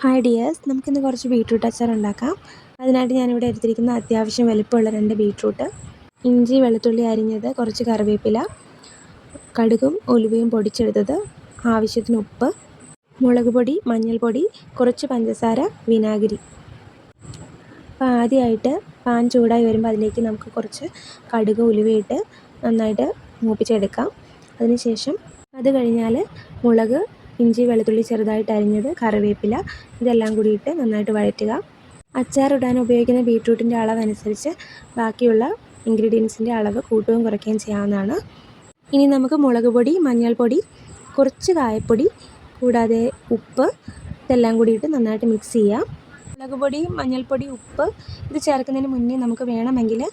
Hi dears, നമുക്കിന്ന് കുറച്ച് beetroot അച്ചാർ ഉണ്ടാക്കാം. അതിനായിട്ട് ഞാനിവിടെ എടുത്തിരിക്കുന്ന അത്യാവശ്യം വലിപ്പമുള്ള 2 ബീട്രൂട്ട്, ഇഞ്ചി വെളുത്തുള്ളി അരിഞ്ഞത്, കുറച്ച് കറിവേപ്പില, കടുകും ഉലുവയും പൊടിച്ചെടുത്തത്, ആവശ്യത്തിന് ഉപ്പ്, മുളക് പൊടി, മഞ്ഞൾപ്പൊടി, കുറച്ച് പഞ്ചസാര, വിനാഗിരി. അപ്പോൾ ആദ്യമായിട്ട് പാൻ ചൂടായി വരുമ്പോൾ അതിലേക്ക് നമുക്ക് കുറച്ച് കടുക് ഉലുവയിട്ട് നന്നായിട്ട് മൂപ്പിച്ചെടുക്കാം. അതിനുശേഷം അത് കഴിഞ്ഞാൽ മുളക്, ഇഞ്ചി വെളുത്തുള്ളി ചെറുതായിട്ട് അരിഞ്ഞത്, കറിവേപ്പില, ഇതെല്ലാം കൂടി ഇട്ട് നന്നായിട്ട് വഴറ്റുക. അച്ചാറിടാൻ ഉപയോഗിക്കുന്ന ബീട്രൂട്ടിൻ്റെ അളവനുസരിച്ച് ബാക്കിയുള്ള ഇൻഗ്രീഡിയൻസിൻ്റെ അളവ് കൂട്ടുകയും കുറയ്ക്കുകയും ചെയ്യാവുന്നതാണ്. ഇനി നമുക്ക് മുളക് പൊടി, മഞ്ഞൾപ്പൊടി, കുറച്ച് കായപ്പൊടി, കൂടാതെ ഉപ്പ്, ഇതെല്ലാം കൂടി ഇട്ട് നന്നായിട്ട് മിക്സ് ചെയ്യാം. മുളക് പൊടി, മഞ്ഞൾപ്പൊടി, ഉപ്പ് ഇത് ചേർക്കുന്നതിന് മുന്നേ നമുക്ക് വേണമെങ്കിൽ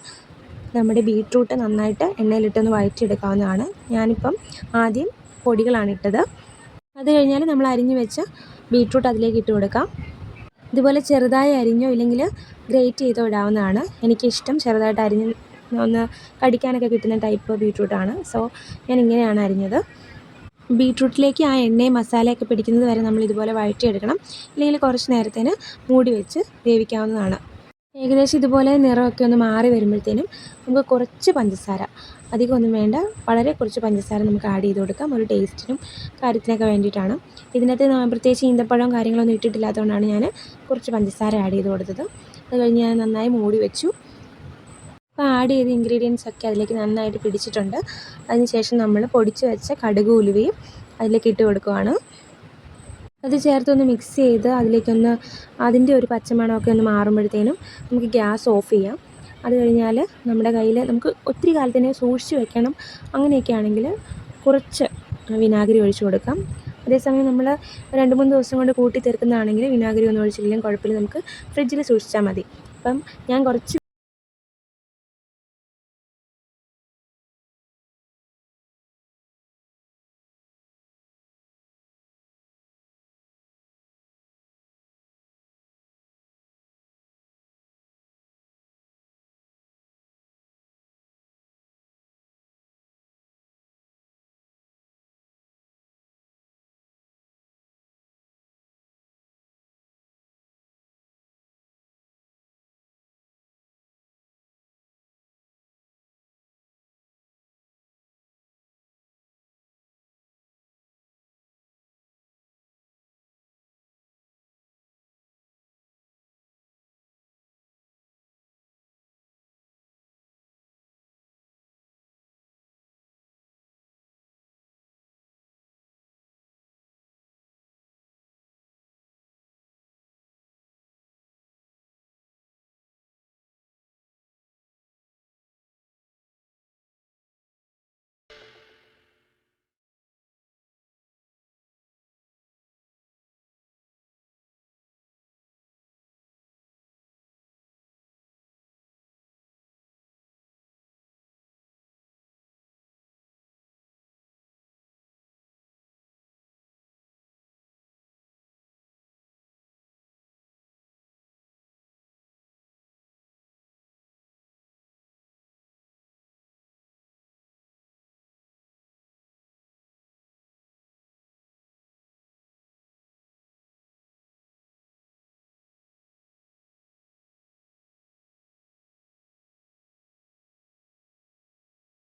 നമ്മുടെ ബീട്രൂട്ട് നന്നായിട്ട് എണ്ണയിലിട്ടൊന്ന് വഴറ്റിയെടുക്കാവുന്നതാണ്. ഞാനിപ്പം ആദ്യം പൊടികളാണ് ഇട്ടത്. അത് കഴിഞ്ഞാൽ നമ്മൾ അരിഞ്ഞു വെച്ച ബീട്രൂട്ട് അതിലേക്ക് ഇട്ട് കൊടുക്കാം. ഇതുപോലെ ചെറുതായി അരിഞ്ഞോ ഇല്ലെങ്കിൽ ഗ്രേറ്റ് ചെയ്തോ ഇടാവുന്നതാണ്. എനിക്കിഷ്ടം ചെറുതായിട്ട് അരിഞ്ഞ് ഒന്ന് കടിക്കാനൊക്കെ കിട്ടുന്ന ടൈപ്പ് ബീട്രൂട്ടാണ്. സോ ഞാൻ ഇങ്ങനെയാണ് അരിഞ്ഞത്. ബീട്രൂട്ടിലേക്ക് ആ എണ്ണയും മസാലയൊക്കെ പിടിക്കുന്നത് വരെ നമ്മൾ ഇതുപോലെ വഴറ്റിയെടുക്കണം. ഇല്ലെങ്കിൽ കുറച്ച് നേരത്തേന് മൂടി വെച്ച് വേവിക്കാവുന്നതാണ്. ഏകദേശം ഇതുപോലെ നിറമൊക്കെ ഒന്ന് മാറി വരുമ്പോഴത്തേനും നമുക്ക് കുറച്ച് പഞ്ചസാര, അധികമൊന്നും വേണ്ട, വളരെ കുറച്ച് പഞ്ചസാര നമുക്ക് ആഡ് ചെയ്ത് കൊടുക്കാം. ഒരു ടേസ്റ്റിനും കാര്യത്തിനൊക്കെ വേണ്ടിയിട്ടാണ്. ഇതിനകത്ത് പ്രത്യേകിച്ച് ഈന്തപ്പഴവും കാര്യങ്ങളൊന്നും ഇട്ടിട്ടില്ലാത്തതുകൊണ്ടാണ് ഞാൻ കുറച്ച് പഞ്ചസാര ആഡ് ചെയ്ത് കൊടുത്തത്. അത് കഴിഞ്ഞ് ഞാൻ നന്നായി മൂടി വെച്ചു. അപ്പോൾ ആഡ് ചെയ്ത ഇൻഗ്രീഡിയൻസ് ഒക്കെ അതിലേക്ക് നന്നായിട്ട് പിടിച്ചിട്ടുണ്ട്. അതിനുശേഷം നമ്മൾ പൊടിച്ച് വെച്ച കടുക് ഉലുവയും അതിലേക്ക് ഇട്ട് കൊടുക്കുകയാണ്. അത് ചേർത്തൊന്ന് മിക്സ് ചെയ്ത് അതിലേക്കൊന്ന് അതിൻ്റെ ഒരു പച്ചമണമൊക്കെ ഒന്ന് മാറുമ്പോഴത്തേനും നമുക്ക് ഗ്യാസ് ഓഫ് ചെയ്യാം. അത് കഴിഞ്ഞാൽ നമ്മുടെ കയ്യിൽ നമുക്ക് ഒത്തിരി കാലത്തിന് സൂക്ഷിച്ച് വെക്കണം, അങ്ങനെയൊക്കെ ആണെങ്കിൽ കുറച്ച് വിനാഗിരി ഒഴിച്ച് കൊടുക്കാം. അതേസമയം നമ്മൾ 2-3 ദിവസം കൊണ്ട് കൂട്ടി തീർക്കുന്നതാണെങ്കിൽ വിനാഗിരി ഒന്നും ഒഴിച്ചില്ലെങ്കിലും കുഴപ്പമില്ല, നമുക്ക് ഫ്രിഡ്ജിൽ സൂക്ഷിച്ചാൽ മതി. അപ്പം ഞാൻ കുറച്ച്